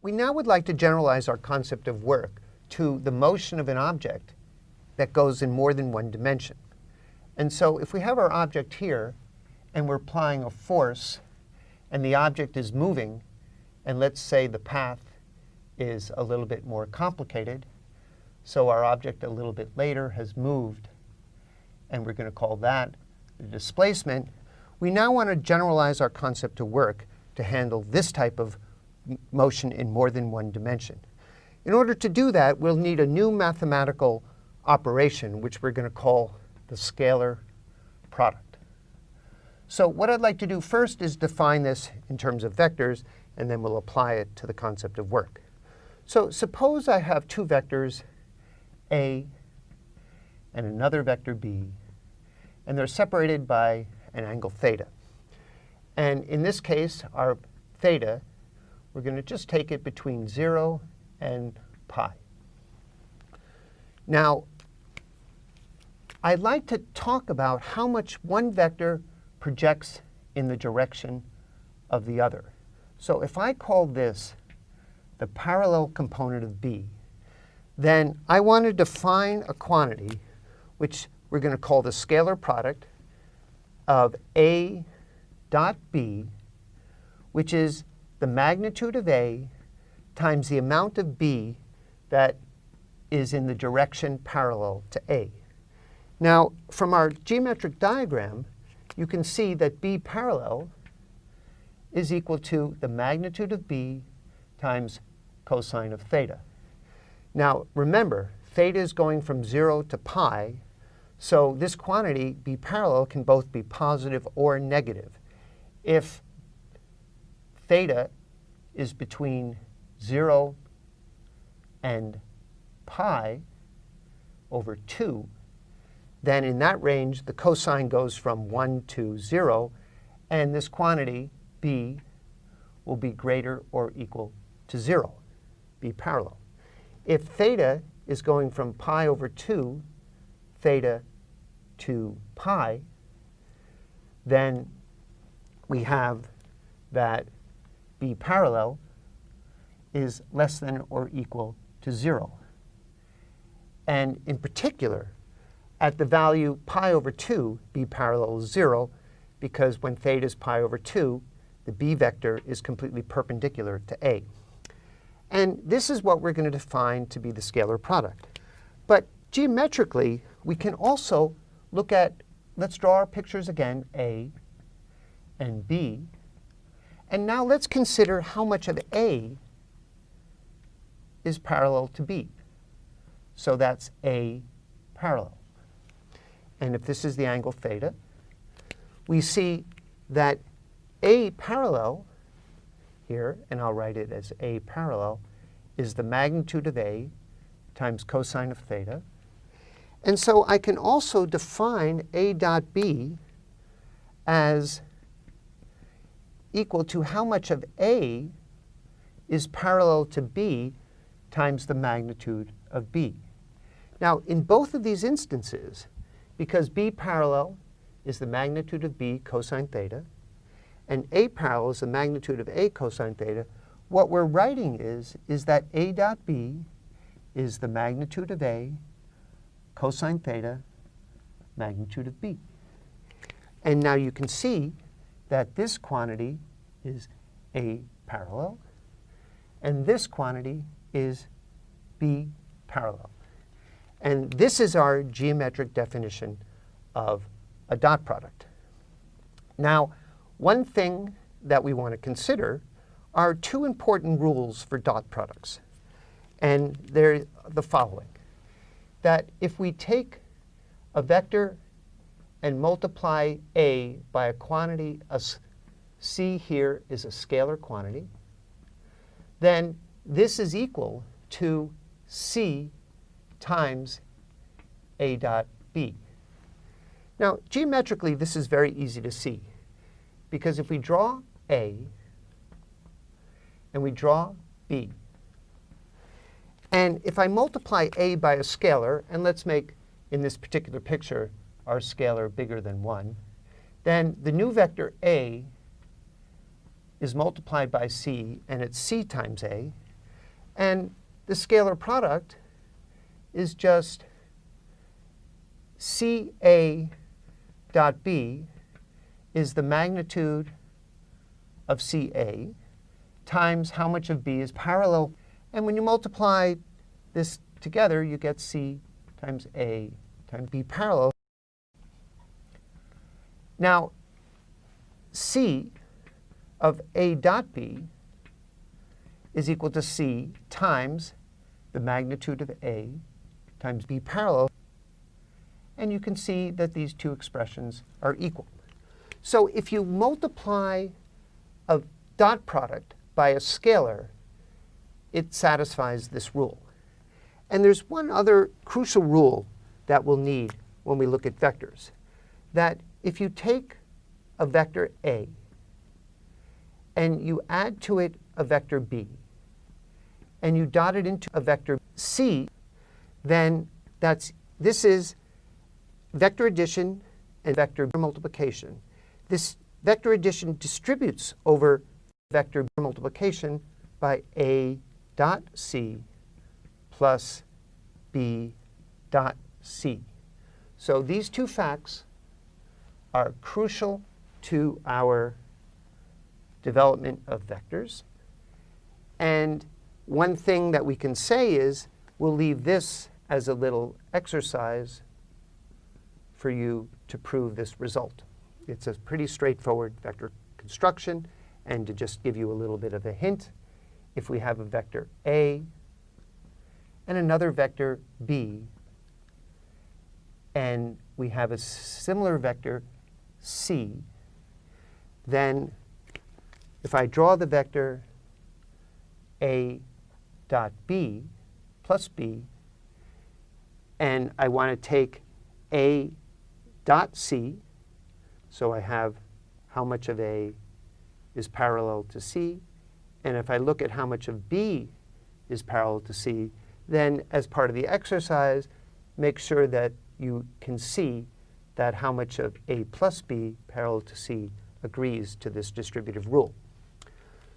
We now would like to generalize our concept of work to the motion of an object that goes in more than one dimension. And so if we have our object here, and we're applying a force, and the object is moving, and let's say the path is a little bit more complicated, so our object a little bit later has moved, and we're going to call that the displacement, we now want to generalize our concept of work to handle this type of motion in more than one dimension. In order to do that, we'll need a new mathematical operation, which we're going to call the scalar product. So what I'd like to do first is define this in terms of vectors, and then we'll apply it to the concept of work. So suppose I have two vectors, A and another vector B, and they're separated by an angle theta. And in this case, our theta, we're going to just take it between 0 and pi. Now, I'd like to talk about how much one vector projects in the direction of the other. So if I call this the parallel component of B, then I want to define a quantity which we're going to call the scalar product of A dot B, which is the magnitude of A times the amount of B that is in the direction parallel to A. Now, from our geometric diagram, you can see that B parallel is equal to the magnitude of B times cosine of theta. Now, remember, theta is going from 0 to pi, so this quantity, B parallel, can both be positive or negative. If theta is between 0 and pi over 2, then in that range, the cosine goes from 1 to 0, and this quantity, B, will be greater or equal to 0, B parallel. If theta is going from pi over 2, theta to pi, then we have that B parallel is less than or equal to 0. And in particular, at the value pi over 2, B parallel is 0, because when theta is pi over 2, the B vector is completely perpendicular to A. And this is what we're going to define to be the scalar product. But geometrically, we can also look at, let's draw our pictures again, A and B. And now let's consider how much of A is parallel to B. So that's A parallel. And if this is the angle theta, we see that A parallel here, and I'll write it as A parallel, is the magnitude of A times cosine of theta. And so I can also define A dot B as equal to how much of A is parallel to B times the magnitude of B. Now, in both of these instances, because B parallel is the magnitude of B cosine theta, and A parallel is the magnitude of A cosine theta, what we're writing is that A dot B is the magnitude of A cosine theta, magnitude of B. And now you can see that this quantity is A parallel, and this quantity is B parallel. And this is our geometric definition of a dot product. Now, one thing that we want to consider are two important rules for dot products. And they're the following: that if we take a vector and multiply A by a quantity, C here is a scalar quantity, then this is equal to C times A dot B. Now, geometrically, this is very easy to see, because if we draw A and we draw B, and if I multiply A by a scalar, and let's make, in this particular picture, our scalar bigger than 1, then the new vector A is multiplied by C, and it's C times A. And the scalar product is just CA dot B is the magnitude of CA times how much of B is parallel. And when you multiply this together, you get C times A times B parallel. Now, C of A dot B is equal to C times the magnitude of A times B parallel. And you can see that these two expressions are equal. So if you multiply a dot product by a scalar, it satisfies this rule. And there's one other crucial rule that we'll need when we look at vectors, that if you take a vector A and you add to it a vector B, and you dot it into a vector C, then this is vector addition and vector multiplication. This vector addition distributes over vector multiplication by A dot C plus B dot C. So these two facts are crucial to our development of vectors. And one thing that we can say is we'll leave this as a little exercise for you to prove this result. It's a pretty straightforward vector construction. And to just give you a little bit of a hint, if we have a vector A and another vector B, and we have a similar vector C, then if I draw the vector A dot B plus B, and I want to take A dot C, so I have how much of A is parallel to C, and if I look at how much of B is parallel to C, then as part of the exercise, make sure that you can see that how much of A plus B parallel to C agrees to this distributive rule.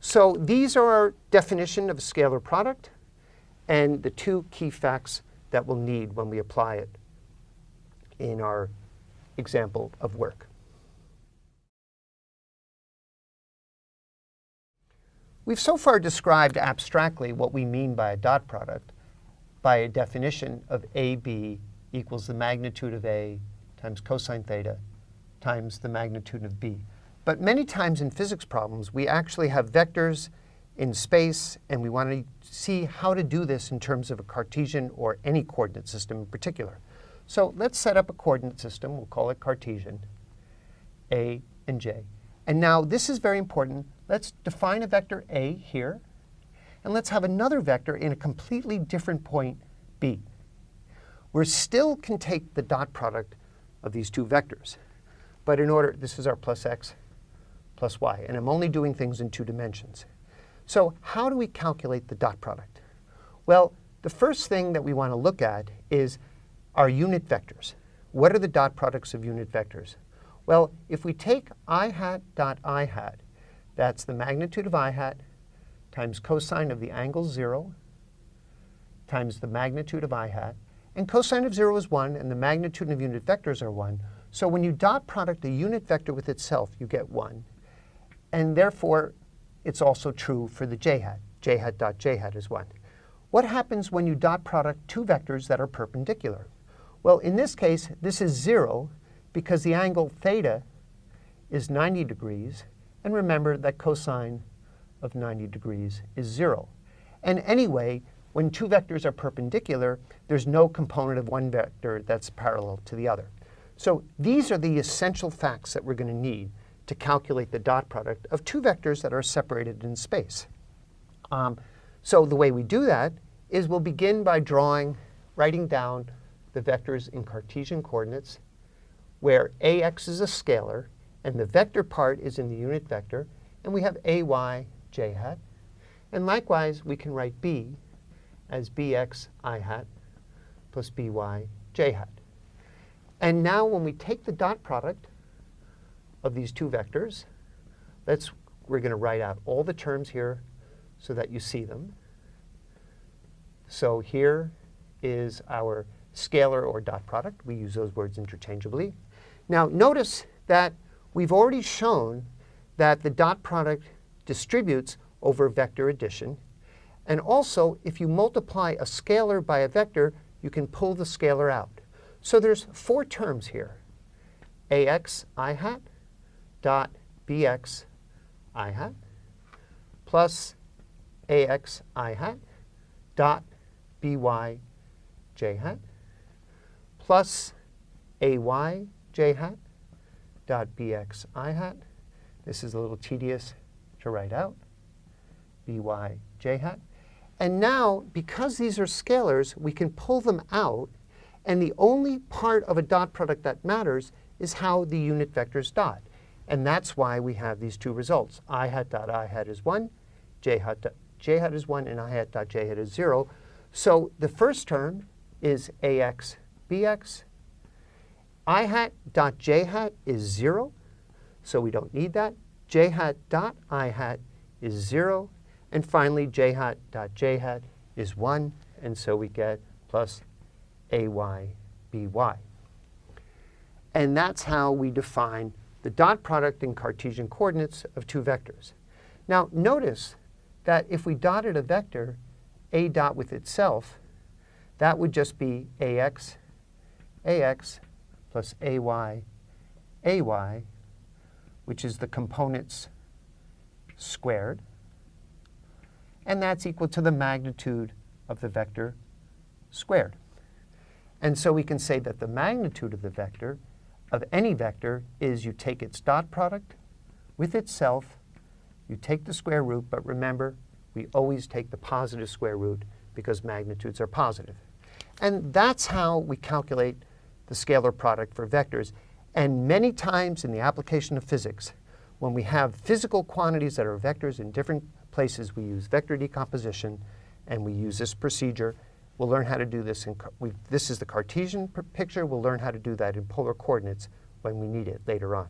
So these are our definition of a scalar product and the two key facts that we'll need when we apply it in our example of work. We've so far described abstractly what we mean by a dot product by a definition of AB equals the magnitude of A times cosine theta times the magnitude of B. But many times in physics problems, we actually have vectors in space, and we want to see how to do this in terms of a Cartesian or any coordinate system in particular. So let's set up a coordinate system. We'll call it Cartesian, A and J. And now this is very important. Let's define a vector A here, and let's have another vector in a completely different point, B. We still can take the dot product of these two vectors. But in order, this is our plus x plus y, and I'm only doing things in 2 dimensions. So how do we calculate the dot product? Well, the first thing that we want to look at is our unit vectors. What are the dot products of unit vectors? Well, if we take I hat dot I hat, that's the magnitude of I hat times cosine of the angle 0 times the magnitude of I hat. And cosine of 0 is 1, and the magnitude of unit vectors are 1. So when you dot product a unit vector with itself, you get 1. And therefore, it's also true for the j hat. J hat dot j hat is 1. What happens when you dot product two vectors that are perpendicular? Well, in this case, this is 0 because the angle theta is 90 degrees. And remember that cosine of 90 degrees is 0. And anyway, when two vectors are perpendicular, there's no component of one vector that's parallel to the other. So these are the essential facts that we're going to need to calculate the dot product of two vectors that are separated in space. So the way we do that is we'll begin by writing down the vectors in Cartesian coordinates, where ax is a scalar, and the vector part is in the unit vector, and we have ay j hat. And likewise, we can write b as bx I hat plus by j hat. And now when we take the dot product of these two vectors, we're going to write out all the terms here so that you see them. So here is our scalar or dot product. We use those words interchangeably. Now notice that we've already shown that the dot product distributes over vector addition. And also, if you multiply a scalar by a vector, you can pull the scalar out. So there's 4 terms here. ax I hat dot bx I hat plus ax I hat dot by j hat plus ay j hat dot bx I hat. This is a little tedious to write out. By j hat. And now, because these are scalars, we can pull them out. And the only part of a dot product that matters is how the unit vectors dot. And that's why we have these 2 results. I hat dot I hat is 1, j hat dot j hat is 1, and I hat dot j hat is 0. So the first term is ax bx. I hat dot j hat is 0, so we don't need that. J hat dot I hat is 0. And finally, j hat dot j hat is 1, and so we get plus ay by. And that's how we define the dot product in Cartesian coordinates of 2 vectors. Now notice that if we dotted a vector, a dot with itself, that would just be ax plus ay, which is the components squared. And that's equal to the magnitude of the vector squared. And so we can say that the magnitude of the vector, of any vector, is you take its dot product with itself, you take the square root, but remember, we always take the positive square root because magnitudes are positive. And that's how we calculate the scalar product for vectors. And many times in the application of physics, when we have physical quantities that are vectors in different places, we use vector decomposition, and we use this procedure. We'll learn how to do this. This is the Cartesian picture. We'll learn how to do that in polar coordinates when we need it later on.